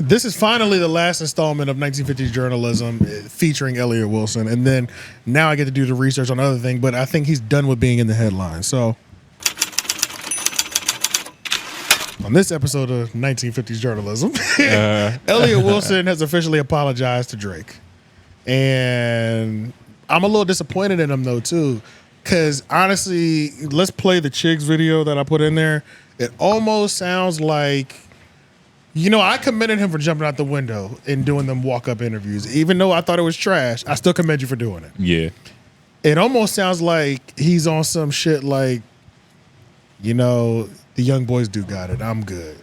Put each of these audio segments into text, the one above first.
this is finally the last installment of 1950s journalism featuring Elliott Wilson, and then now I get to do the research on other things. But I think he's done with being in the headlines. So on this episode of 1950s journalism, Elliott Wilson has officially apologized to Drake, and I'm a little disappointed in him though too, because honestly, let's play the Chiggs video that I put in there. It almost sounds like, you know, I commended him for jumping out the window and doing them walk-up interviews. Even though I thought it was trash, I still commend you for doing it. Yeah. It almost sounds like he's on some shit like, you know, the young boys do got it. I'm good.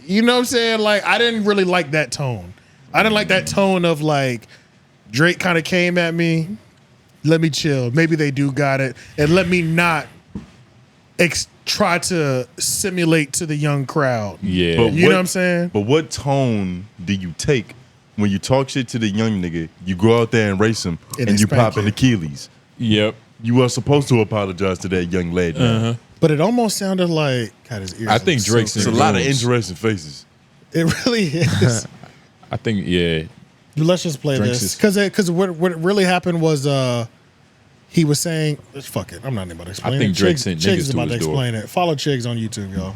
You know what I'm saying? Like, I didn't really like that tone. I didn't like that tone of like, Drake kind of came at me, let me chill. Maybe they do got it. And let me not try to simulate to the young crowd. Yeah. But you know what I'm saying? But what tone do you take when you talk shit to the young nigga, you go out there and race him, and you pop an Achilles? Yep. You are supposed to apologize to that young lady. But it almost sounded like, God, his ears. I think Drake's It's a lot of interesting faces. It really is. I think, yeah. Let's just play this. Because what really happened was he was saying, fuck it, I'm not even about to explain it. I think Drake sent Chiggs niggas is to about to his door. explain it. Follow Chiggs on YouTube, y'all.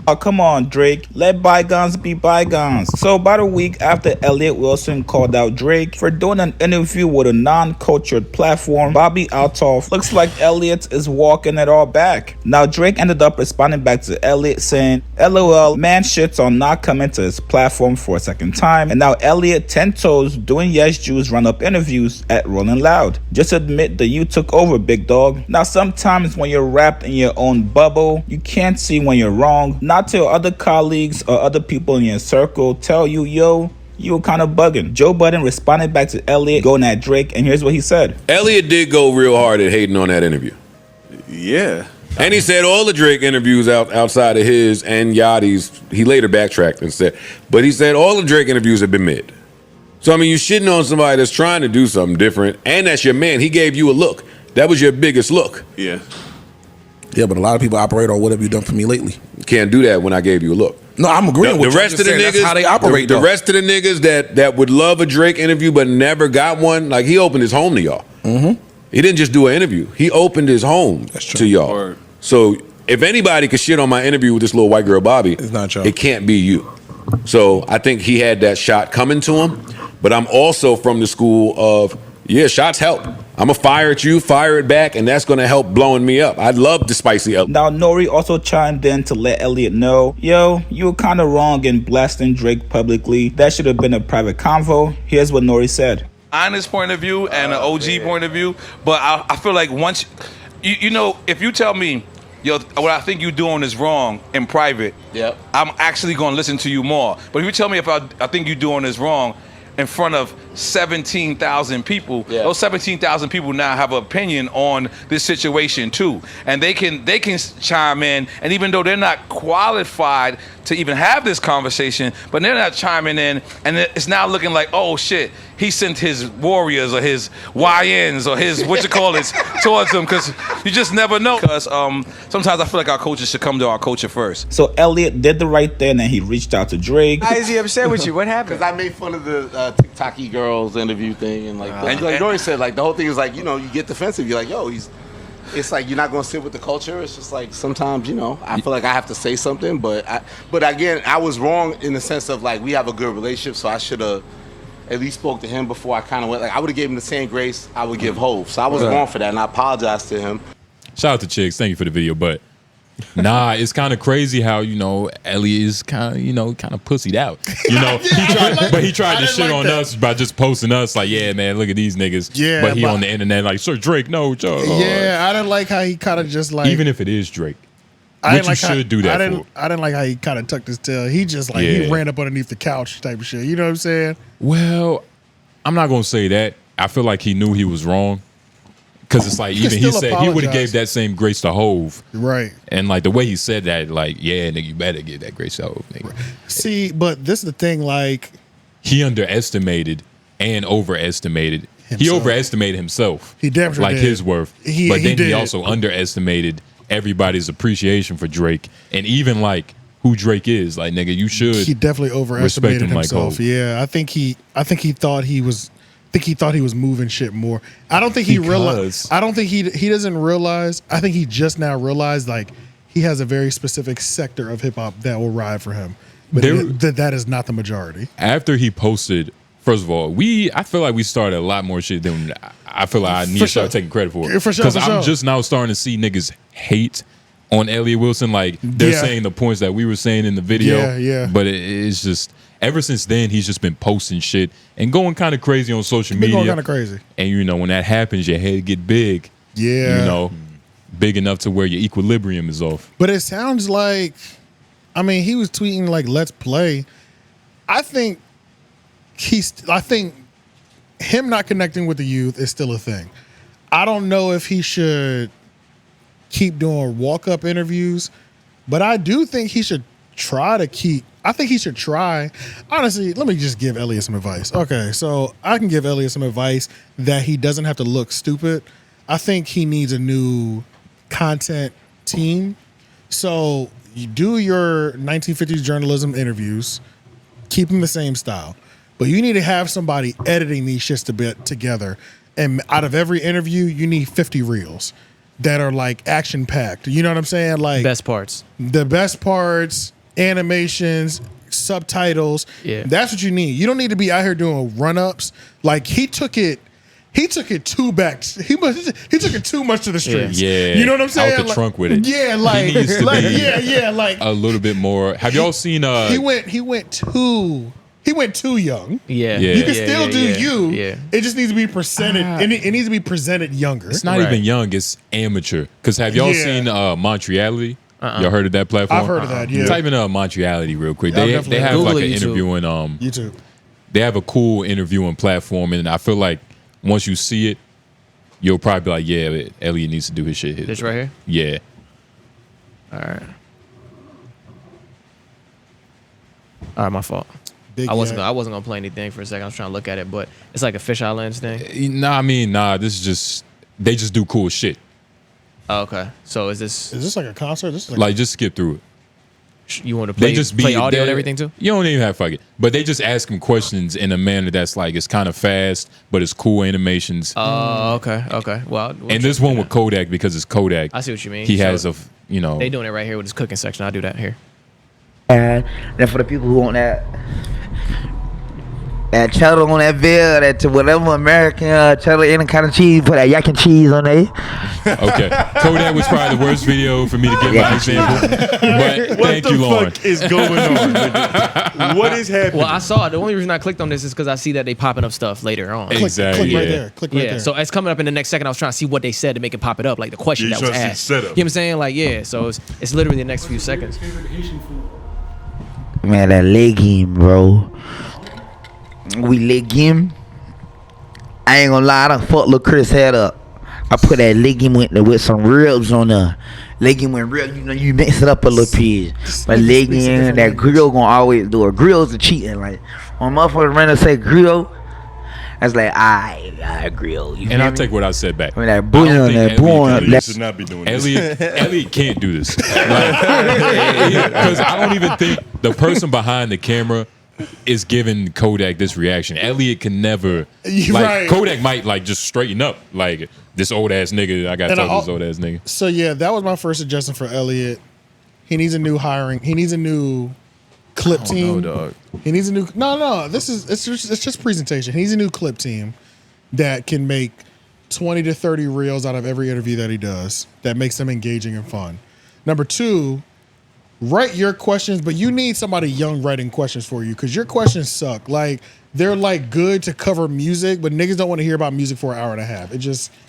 Oh, come on, Drake. Let bygones be bygones. So about a week after Elliott Wilson called out Drake for doing an interview with a non-cultured platform, Bobby Althoff looks like Elliott is walking it all back. Now, Drake ended up responding back to Elliott saying, LOL, man shits on not coming to his platform for a second time. And now Elliott 10 toes doing Yes Jews run-up interviews at Rolling Loud. Just admit that you took over, big dog. Now, sometimes when you're wrapped in your own bubble, you can't see when you're wrong. Not till other colleagues or other people in your circle tell you, yo, you were kind of bugging. Joe Budden responded back to Elliott going at Drake, and here's what he said. Elliott did go real hard at hating on that interview. Yeah. And he said all the Drake interviews outside of his and Yachty's, he later backtracked and said, but he said all the Drake interviews have been mid. So, I mean, you shitting on somebody that's trying to do something different, and that's your man. He gave you a look. That was your biggest look. Yeah. Yeah, but a lot of people operate on what have you done for me lately. You can't do that when I gave you a look. No, I'm agreeing with the you. rest of the niggas, that's how they operate. The rest of the niggas that would love a Drake interview but never got one, like he opened his home to y'all. He didn't just do an interview. He opened his home to y'all. Word. So if anybody could shit on my interview with this little white girl Bobby, It's not y'all. it can't be you. So I think he had that shot coming to him. But I'm also from the school of, yeah, shots help. I'm going to fire at you, fire it back, and that's going to help blowing me up. I love the spicy Elliott. Now, Nori also chimed in to let Elliott know, yo, you were kind of wrong in blasting Drake publicly. That should have been a private convo. Here's what Nori said. Honest point of view and an OG point of view, but I feel like once, you know, if you tell me, yo, what I think you're doing is wrong in private, I'm actually going to listen to you more. But if you tell me if I think you're doing is wrong in front of 17,000 people, those 17,000 people now have an opinion on this situation too, and they can chime in, and even though they're not qualified to even have this conversation, but they're not chiming in, and it's now looking like, oh shit, he sent his warriors or his YNs or his towards them, because you just never know. Because sometimes I feel like our coaches should come to our culture first. So Elliott did the right thing, and he reached out to Drake. Why is he upset with you? What happened? Because I made fun of the TikTok girls interview thing, and like Dory said, like the whole thing is like, you know, you get defensive. You're like, yo, it's like you're not gonna sit with the culture. It's just like sometimes, you know, I feel like I have to say something, but again, I was wrong in the sense of like we have a good relationship, so I should have at least spoke to him before I kind of went. Like I would have gave him the same grace I would give Hov. So I was wrong for that, and I apologize to him. Shout out to Chiggs. Thank you for the video, but nah, it's kind of crazy how, you know, Elliott is kind of pussied out. You know, he tried to shit on us by just posting us like, yeah, man, look at these niggas. Yeah, but he on the internet like, Sir Drake, no, Joe. Yeah, I didn't like how he kind of just like, even if it is Drake, which you should do that for. I didn't like how he kind of tucked his tail. He just like he ran up underneath the couch type of shit. You know what I'm saying? Well, I'm not gonna say that. I feel like he knew he was wrong. Because it's like, even he said he would have gave that same grace to Hov. Right. And like the way he said that, like, yeah, nigga, you better give that grace to Hov, nigga. See, but this is the thing, like, he underestimated and overestimated. Himself. He overestimated himself. He definitely like did. his worth. But then he also underestimated everybody's appreciation for Drake. And even like who Drake is. Like, nigga, you should. He definitely overestimated him like himself. Hov. Yeah, I think he thought he was moving shit more. I don't think he realized. I don't think he doesn't realize. I think he just now realized like he has a very specific sector of hip hop that will ride for him. But that is not the majority. After he posted, first of all, I feel like we started a lot more shit than I feel like I need to start taking credit for. For sure, because I'm just now starting to see niggas hate on Elliott Wilson. Like they're saying the points that we were saying in the video. Yeah. But it's just ever since then he's just been posting shit and going kind of crazy on social media. Going kind of crazy. And you know when that happens, your head get big. Yeah. You know, big enough to where your equilibrium is off. But it sounds like, I mean, he was tweeting like "Let's play." I think him not connecting with the youth is still a thing. I don't know if he should keep doing walk-up interviews, but I do think he should try to keep. I think he should try. Honestly, let me just give Elliott some advice. Okay, so I can give Elliott some advice that he doesn't have to look stupid. I think he needs a new content team. So you do your 1950s journalism interviews, keep them the same style, but you need to have somebody editing these shits together. And out of every interview, you need 50 reels that are like action packed. You know what I'm saying? Like best parts, the best parts, animations, subtitles. Yeah, that's what you need. You don't need to be out here doing run ups. Like he took it too back. He took it too much to the streets. Yeah, you know what I'm saying? Out the trunk with it. Yeah, like, he needs to be like a little bit more. Have y'all seen? He went too young. Yeah, you can still do you. Yeah, it just needs to be presented. It needs to be presented younger. It's not even young. It's amateur. Because have y'all seen MenaceMaterialEnt? Y'all heard of that platform? I've heard of that. Yeah. Type in MenaceMaterialEnt real quick. Yeah, They have Google like an YouTube. interviewing. YouTube. They have a cool interviewing platform, and I feel like once you see it, you'll probably be like, yeah, Elliott needs to do his shit. This right here? Yeah. All right, my fault. Big I wasn't gonna play anything for a second. I was trying to look at it, but it's like a fisheye lens thing. Nah. This is just they just do cool shit. Oh, okay. So is this like a concert? This is like just skip through it. You want to play? They just play audio and everything too. You don't even have fuck it, but they just ask him questions in a manner that's like it's kind of fast, but it's cool animations. Oh, okay. Well, and this one with Kodak because it's Kodak. I see what you mean. He So has they doing it right here with his cooking section. I do that here. And then for the people who want that cheddar on that bill, that whatever American cheddar, any kind of cheese, put that yak and cheese on there. Okay, Kodak was probably the worst video for me to give my example. But thank you, Lauren. What the fuck is going on? What is happening? Well, I saw it. The only reason I clicked on this is because I see that they popping up stuff later on. Exactly. Click right there. Click right there. So it's coming up in the next second. I was trying to see what they said to make it pop it up, like the question that was asked. You know what I'm saying? Like, yeah. So it's literally the next few seconds. Man, that legume, bro. We legume. I ain't gonna lie, I done fucked Lil Chris head up. I put that legume with some ribs on there. Legume with ribs, you mix it up a little piece. But legume, that grill gonna always do it. Grill's a cheating. Like, when motherfuckers run and say grill, I was like, I grill. You and I'll take what I said back. I mean, that bouillon, that bouillon. Elliott should not be doing this. Elliott can't do this. Because I don't even think the person behind the camera is giving Kodak this reaction. Elliott can never. Like, Kodak might like just straighten up. Like, this old ass nigga, I gotta talk to this old ass nigga. So yeah, that was my first suggestion for Elliott. He needs a new hiring. He needs a new clip team. No, dog. He needs a new. No. It's just presentation. He needs a new clip team that can make 20 to 30 reels out of every interview that he does. That makes them engaging and fun. Number two, write your questions, but you need somebody young writing questions for you because your questions suck. Like, they're like good to cover music, but niggas don't want to hear about music for an hour and a half.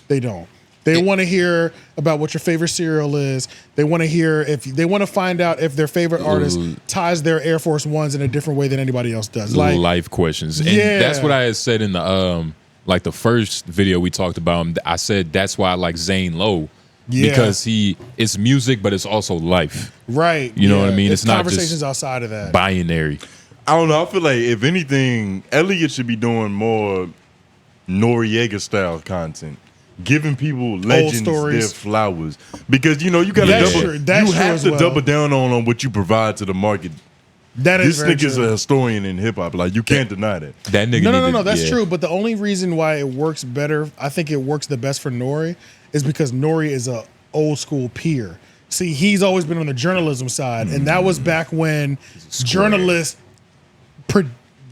They don't. They want to hear about what your favorite cereal is. They want to hear they want to find out if their favorite artist ties their Air Force Ones in a different way than anybody else does. Like life questions. And that's what I had said in the like the first video we talked about. I said that's why I like Zane Lowe. Yeah. Because it's music, but it's also life. Right. You know what I mean? It's not conversations just outside of that. Binary. I don't know. I feel like if anything, Elliott should be doing more Noriega style content. giving people legends their stories. flowers, because you gotta you have to double down on what you provide to the market. That is this nigga's a historian in hip hop. Like, you can't deny that. That nigga. No. That's true. But the only reason why it works better, I think it works the best for Nori, is because Nori is a old school peer. See, he's always been on the journalism side, and that was back when journalists,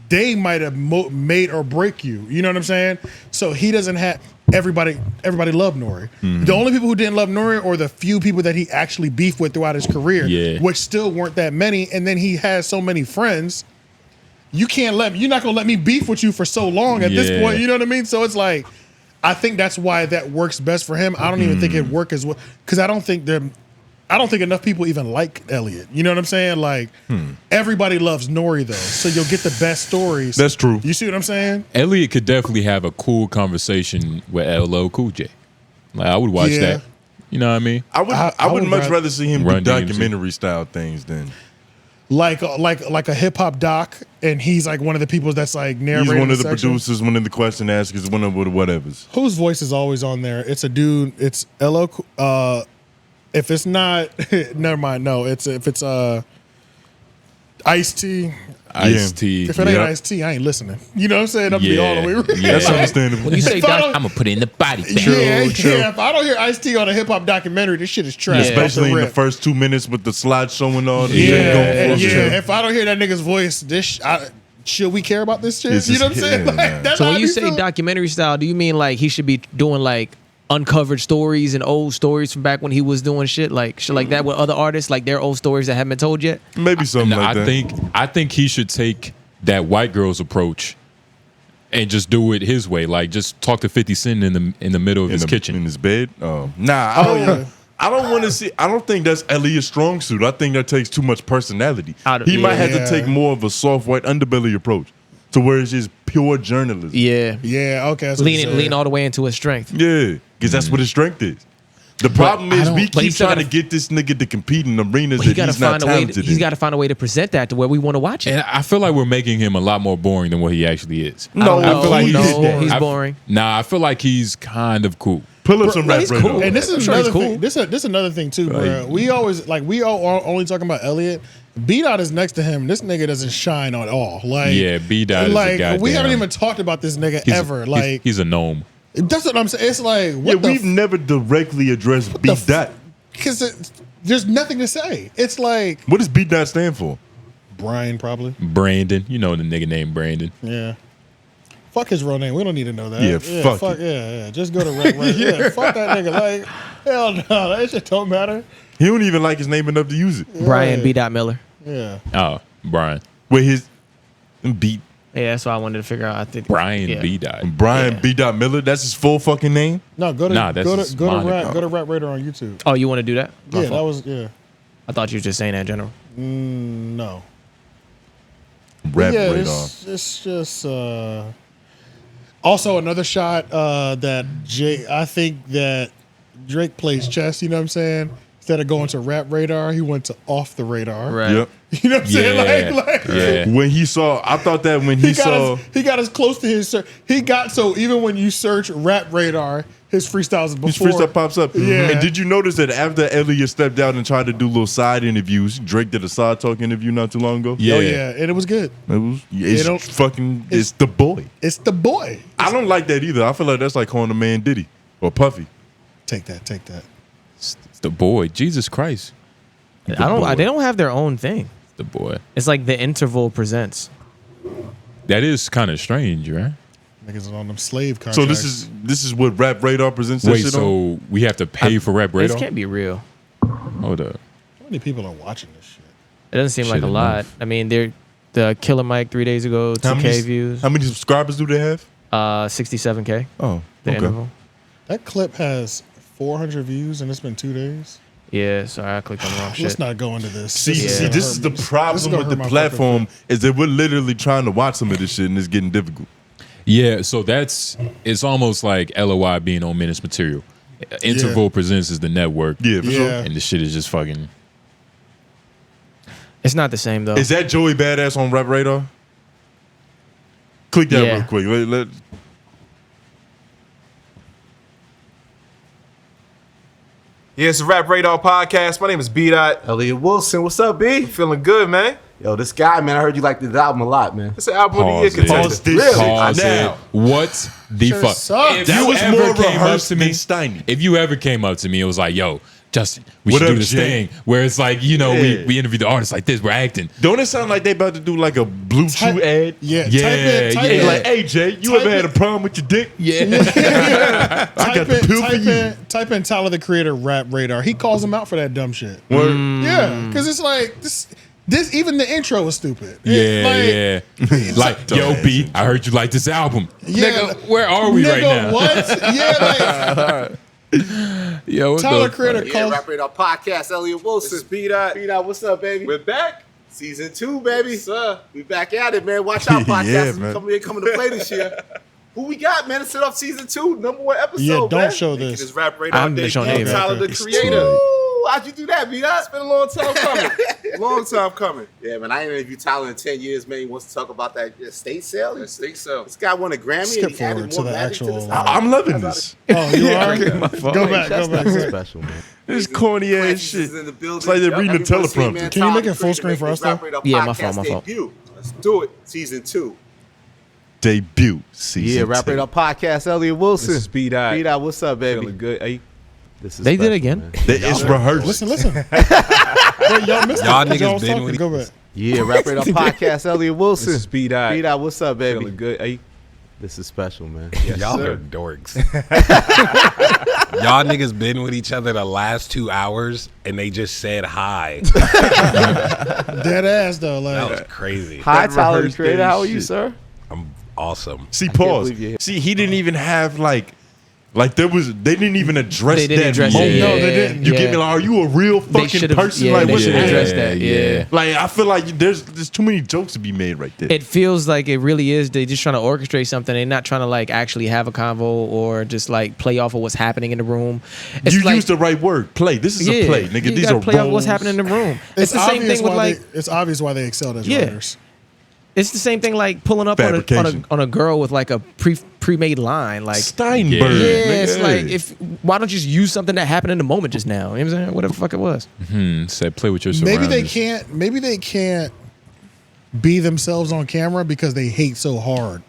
they might have made or break you. You know what I'm saying? So he doesn't have everybody loved Nori. The only people who didn't love Nori are the few people that he actually beefed with throughout his career, which still weren't that many. And then he has so many friends. You're not gonna let me beef with you for so long at this point. You know what I mean? So it's like, I think that's why that works best for him. I don't even think it work as well, because I don't think enough people even like Elliott. You know what I'm saying? Like, everybody loves Nori though, so you'll get the best stories. That's true. You see what I'm saying? Elliott could definitely have a cool conversation with ЛL Cool J. Like, I would watch that. You know what I mean? I would much rather see him do documentary style things than like a hip hop doc, and he's like one of the people that's like narrating. He's one of the section. producers, one of the question askers, one of the whatevers. Whose voice is always on there? It's a dude. It's LL. If it's not, never mind. No, if it's Ice-T. Ice-T. If it ain't Ice-T, I ain't listening. You know what I'm saying? I'm be all the way. That's understandable. When you say doc, I'm gonna put it in the body. True. If I don't hear Ice-T on a hip hop documentary, this shit is trash. Especially in the first 2 minutes with the slideshow and all. If I don't hear that nigga's voice, should we care about this shit? You know what I'm saying? Like, so when you say documentary style, do you mean like he should be doing like uncovered stories and old stories from back when he was doing shit like that with other artists, like their old stories that haven't been told yet? Maybe something like that. I think he should take that white girls approach and just do it his way. Like, just talk to 50 Cent in the middle of his kitchen, in his bed. I don't want to see. I don't think that's Elliott's strong suit. I think that takes too much personality. He might have to take more of a soft white underbelly approach, to where it's just pure journalism. Yeah. Okay. Lean all the way into his strength. Yeah, because that's what his strength is. The problem is we keep trying to get this nigga to compete in arenas that he's not talented in. He's got to find a way to present that to where we want to watch it. And I feel like we're making him a lot more boring than what he actually is. No, I feel like he's boring. Nah, I feel like he's kind of cool. Pull up some rap right cool. And this is another thing. This is another thing too, bro. We always we all only talking about Elliott. 𝙼𝙾 is next to him. This nigga doesn't shine at all. Like, yeah, 𝙼𝙾 is a goddamn, we haven't even talked about this nigga ever. Like, he's a gnome. That's what I'm saying. It's like, we've never directly addressed 𝙼𝙾 because there's nothing to say. It's like, what does 𝙼𝙾 stand for? Brian, probably. Brandon. You know the nigga named Brandon. Yeah. Fuck his real name. We don't need to know that. Yeah, fuck it. Yeah. Just go to rap. Yeah, fuck that nigga. Like, hell no, that shit don't matter. He don't even like his name enough to use it. Brian 𝙼𝙾 Miller. Yeah. Oh, Brian. Wait, his beat. Yeah, that's what I wanted to figure out. I think Brian 𝙼𝙾. Brian 𝙼𝙾 Miller. That's his full fucking name. No, go to Rap Radar on YouTube. Oh, you want to do that? Yeah, that was I thought you were just saying that in general. No. Rap Radar. It's just also another shot that I think that Drake plays chess. You know what I'm saying? Instead of going to Rap Radar, he went to Off the Radar. Right. Yep. You know what I'm saying? Like when he saw, I thought that when he saw, he got as close to his so even when you search Rap Radar, his freestyles before his freestyle pops up. Yeah. And did you notice that after Elliott stepped out and tried to do little side interviews, Drake did a side talk interview not too long ago? Yeah. Oh yeah, and it was good. It's the boy. It's the boy. I don't like that either. I feel like that's like calling a man Diddy or Puffy. Take that. It's the boy. Jesus Christ. They don't have their own thing. The boy. It's like The Interval presents. That is kind of strange, right? Niggas on them slave contracts. So this is what Rap Radar presents. Wait, so we have to pay for Rap Radar? This can't be real. Hold up. How many people are watching this shit? It doesn't seem like a lot. I mean, the Killer Mike 3 days ago, 2K views. How many subscribers do they have? 67K. Oh, The Interval. That clip has 400 views and it's been 2 days. Yeah, sorry, I clicked on the wrong shit. Let's not go into this. See, this is the problem with the platform is that we're literally trying to watch some of this shit and it's getting difficult. Yeah, so it's almost like LOI being on Menace Material. Interval Presents is the network. Yeah, for sure. And the shit is just fucking. It's not the same though. Is that Joey Badass on Rap Radar? Click that real quick. Yeah, it's a Rap Radar podcast. My name is 𝙿𝙾𝚃. 𝙿𝙾𝚂𝚃, what's up, B? Feeling good, man. Yo, this guy, man, I heard you like this album a lot, man. It's an album of the year contender. Really? Pause it. What the fuck? Sucks. That was more came up rehearsed to than me, Steiny. if you ever came up to me, it was like, yo, Justin, we What should up, do this Jay? thing where it's like, you know, Yeah. we interview the artists like this, we're acting. Don't it sound like they about to do like a Blue Chew ad? Yeah, Yeah, type yeah. in, Like, hey Jay, you Type ever had it- a problem with your dick? Yeah. I got the pill for you. Type in Tyler the Creator Rap Radar. He calls him out for that dumb shit. Yeah, because it's like this. Even the intro was stupid. Yeah, like, yo, B, I heard you like this album. Yeah, Nigga, where are we right nigga, now? What? Yeah, Yo, what Tyler the Creator Yeah, calls. Rap Radar podcast, 𝙿𝙾𝚂𝚃. This is 𝙿𝙾𝚃. 𝙿𝙾𝚃, what's up, baby? We're back. Season 2, baby. Yes, sir. We back at it, man. Watch out, podcast. Yeah, We man. coming to play this year. Who we got, man? To set up season 2, #1 episode, Yeah, don't man. show This this. is Rap Radar I'm debut. showing name. Tyler the It's Creator. Ooh, how'd you do that, 𝙿𝙾𝚃? It's been a long time coming. Long time coming. Yeah, man. I ain't interviewed Tyler in 10 years, man. He wants to talk about that estate sale. Estate sale. This guy won a Grammy Skip and he added forward to more the magic to actual. this I'm loving this. Oh, you are. Go back. Go back. special, man. This corny ass Francis shit. is in the building. It's like they're reading the Everyone see, teleprompter. man, Can you make Tyler it full the screen for Creator us, making though? his Rap Radar Yeah, my podcast fault. debut. Let's do it. Season 2. Debut season. Yeah, Rap 2. Radar podcast, 𝙿𝙾𝚂𝚃. This is 𝙿𝙾𝚃. 𝙿𝙾𝚃, what's up, baby? Feeling good. Hey, This is They did special, again. man. It's rehearsed. Listen. Wait, y'all missed Y'all it. 'cause niggas was been talking. with Go back. Yeah, Rap Radar podcast, 𝙿𝙾𝚂𝚃. this is 𝙿𝙾𝚃. 𝙿𝙾𝚃, what's up, baby? Feeling good. Hey, This is special, man. Y'all sir. are dorks. Y'all niggas been with each other the last 2 hours and they just said hi. Dead ass though. That was Like, crazy. Hi, Tyler the rehearsed Creator. How are shit. you, sir? I'm awesome. See, pause. believe you're here. See, he didn't even have like they didn't even address They didn't that address moment. it. No, they didn't. You Yeah. get me? Like, are you a real fucking should've- person? yeah, like, they what's should've happening? addressed that. Yeah. Like, I feel like there's too many jokes to be made right there. It feels like it really is. They're just trying to orchestrate something. They're not trying to like actually have a convo or just like play off of what's happening in the room. It's You like, used the right word. Play. This is a play, nigga. You These gotta are play off what's roles. happening in the room. It's the same obvious thing with why like it's obvious why they excelled as Yeah. writers. it's the same thing like pulling up Fabrication. on a girl with like a pre-made line like Steinberg. yeah, nigga. it's like why don't you just use something that happened in the moment just now? You know what I'm saying? Whatever the fuck it was. Said play with your surroundings. Maybe they can't be themselves on camera because they hate so hard.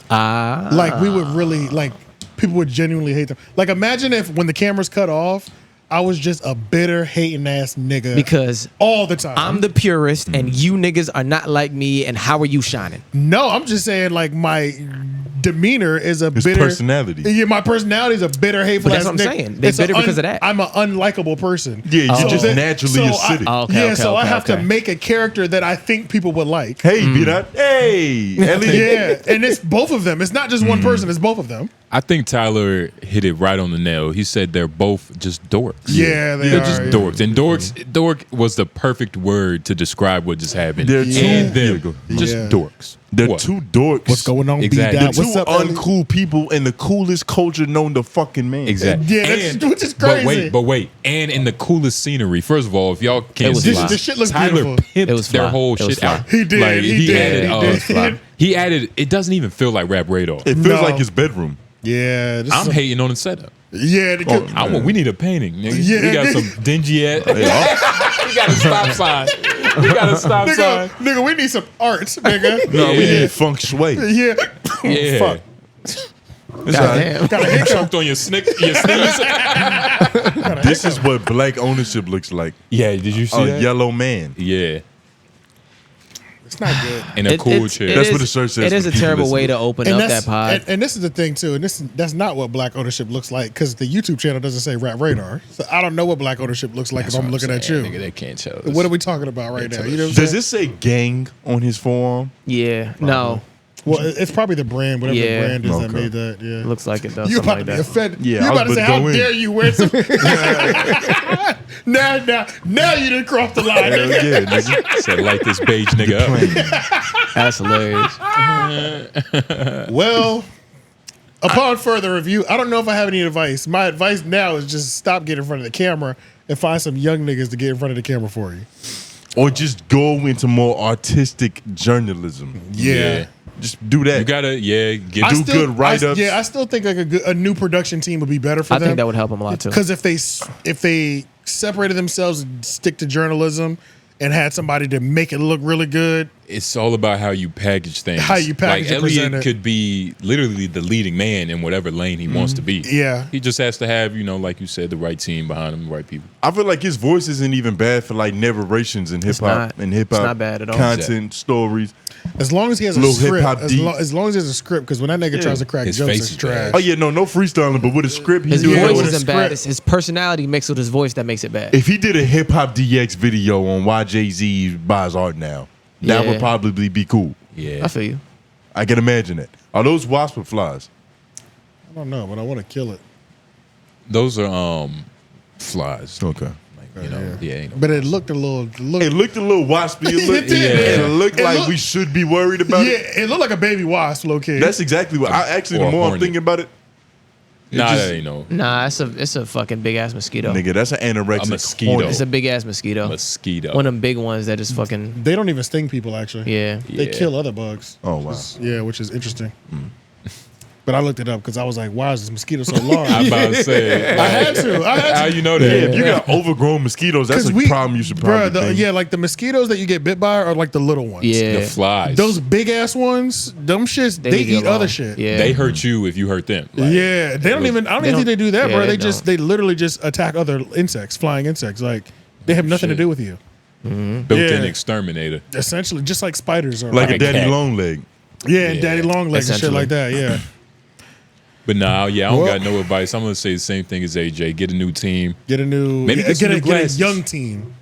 Like we would really like people would genuinely hate them. Like imagine if when the cameras cut off, I was just a bitter hating ass nigga Because all the time. I'm the purist and you niggas are not like me and how are you shining? No, I'm just saying like my demeanor is a His bitter personality. Yeah, my personality is a bitter, hateful. But that's ass what I'm nigga. saying. They It's a bitter because of that. I'm an unlikable person. Yeah, you're just that- naturally so acidic. Oh, okay, so I okay, have to okay. make a character that I think people would like. Hey, be that. Hey, Elliott. Yeah, and it's both of them. It's not just one person. It's both of them. I think Tyler hit it right on the nail. He said they're both just dorks. Yeah, They're are, just yeah. dorks. And dork was the perfect word to describe what just happened. They're and two- them, just Yeah. dorks. They're What? two dorks. What's going on, Exactly. B-Dot? They're What's two up, Elliott? uncool people in the coolest culture known to fucking man. Exactly. Yeah, that's- which is But crazy. wait. And in the coolest scenery. First of all, if y'all can't was see fly. This shit looks Tyler beautiful. pimped It was their fly. whole It was shit fly. out. He did, Like, he did, added, he did. he added, it doesn't even feel like Rap Radar. It feels No. like his bedroom. Yeah, this I'm is hating on the setup. yeah. The, We need a painting, nigga. Yeah. We got some dingy ass. We got a stop sign. We got a stop sign. nigga, we need some art, nigga. No, we Yeah. need feng shui. Yeah. Yeah. Fuck. Goddamn. Got a hiccup. Choked on your sneeze. This is what black ownership looks like. Yeah, did you see A that? yellow man. Yeah, It's not good. in a cool chair. That's what the shirt says It is for a people terrible listening. way to open And up that's that pod. and this is the thing too. And that's not what black ownership looks like because the YouTube channel doesn't say Rap Radar. So I don't know what black ownership looks like if I'm looking at you. Nigga, they can't tell. What are we talking about right now? You know what I'm Does saying? it say gang on his forearm? Yeah, no, Well, it's probably the brand, whatever Yeah. the brand is that Okay. made that. Yeah. looks like it does. You Something about like to be that. offended? Yeah, you I about was to say, about to "How go in." dare you wear some?" now you didn't cross the line. Hell nigga. yeah, nigga. Said light this beige nigga up. That's hilarious. Well, upon further review, I don't know if I have any advice. My advice now is just stop getting in front of the camera and find some young niggas to get in front of the camera for you. Or just go into more artistic journalism. Yeah. Just do that. You gotta, do good write-ups. I still think like a new production team would be better for them. I think that would help them a lot too. Because if they separated themselves and stick to journalism and had somebody to make it look really good, it's all about how you package things. How you package and present Elliott it. could be literally the leading man in whatever lane he wants to be. Yeah. He just has to have, like you said, the right team behind him, the right people. I feel like his voice isn't even bad for like narrations in hip hop It's not bad at all. content, stories. As long as he has a Little script, hip-hop as long as he has a script, because when that nigga tries to crack His jokes, face it's is trash. Oh yeah, no freestyling, but with a script, he His do it voice with a isn't bad. script. It's his personality mixed with his voice that makes it bad. If he did a hip hop DX video on why Jay-Z buys art now, that Yeah. would probably be cool. Yeah, I feel you. I can imagine it. Are those wasp or flies? I don't know, but I want to kill it. Those are flies. Okay. Ain't no But it looked a little. It looked a little waspy. It did. It looked like we should be worried about it. Yeah, it looked like a baby wasp, low key. That's exactly what. The Or more I'm hornet. thinking about it, Nah, just- that ain't no Nah, it's a fucking big ass mosquito. nigga, that's an anorexic A mosquito. hornet. It's a big ass mosquito. mosquito. One of them big ones that just fucking They don't even sting people, actually. yeah. They Yeah. kill other bugs. Oh wow. Yeah, which is interesting. But I looked it up because I was like, why is this mosquito so large? I'm about to say. I had to. How you know Yeah, that? if you got overgrown mosquitoes, that's a problem you should probably think. Yeah, like the mosquitoes that you get bit by are like the little ones. Yeah. The flies. Those big ass ones, them shits, they leave you eat other alone. shit. Yeah. They hurt you if you hurt them. Like, Yeah, they don't even. I don't even think they do that, yeah, bro. they They literally just attack other insects, flying insects. Like they have nothing to do with you. built-in exterminator. Essentially, just like spiders are. Like a a daddy cat. long leg. Yeah, and daddy long legs and shit like that. Yeah. But nah, I don't Well- got no advice. I'm gonna say the same thing as AJ. Get a new team. Get a new. Maybe get some new get a glasses. young team.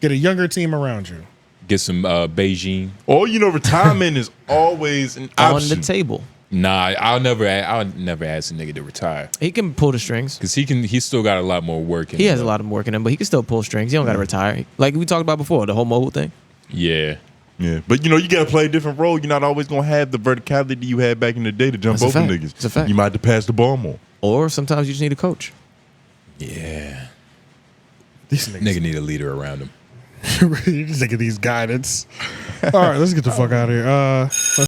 Get a younger team around you. Get some Beijing. Or retirement is always an On option. the table. Nah, I'll never ask a nigga to retire He can pull the strings. because he's still got a lot more work. In He him, has a though. lot of work in him, but he can still pull strings. He don't got to retire. Like we talked about before, the whole mobile thing. Yeah. Yeah, but you got to play a different role. You're not always gonna have the verticality you had back in the day to jump That's a over fact. niggas. It's a fact. You might have to pass the ball more. Or sometimes you just need a coach. Yeah. These niggas. Nigga need a leader around him. You just think of these guidance. All right, let's get the fuck out of here.